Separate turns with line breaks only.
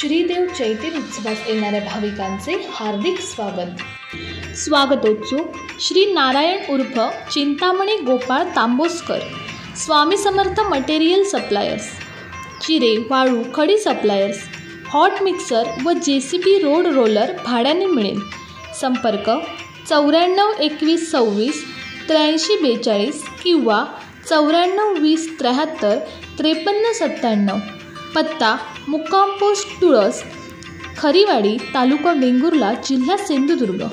श्रीदेव चैत्र उत्सवास येणाऱ्या भाविकांचे हार्दिक स्वागत. स्वागतोत्सुक श्री नारायण उर्फ चिंतामणी गोपाळ तांबोस्कर, स्वामी समर्थ मटेरियल सप्लायर्स, चिरे वाळू खडी सप्लायर्स, हॉट मिक्सर व JCB रोड रोलर भाड्याने मिळेल. संपर्क 94 21 26 83 42 किंवा 94 20 73 53 97. पत्ता मुक्काम पोस्ट तुळस, खरीवाडी, तालुका वेंगुर्ला, जिल्हा सिंधुदुर्ग.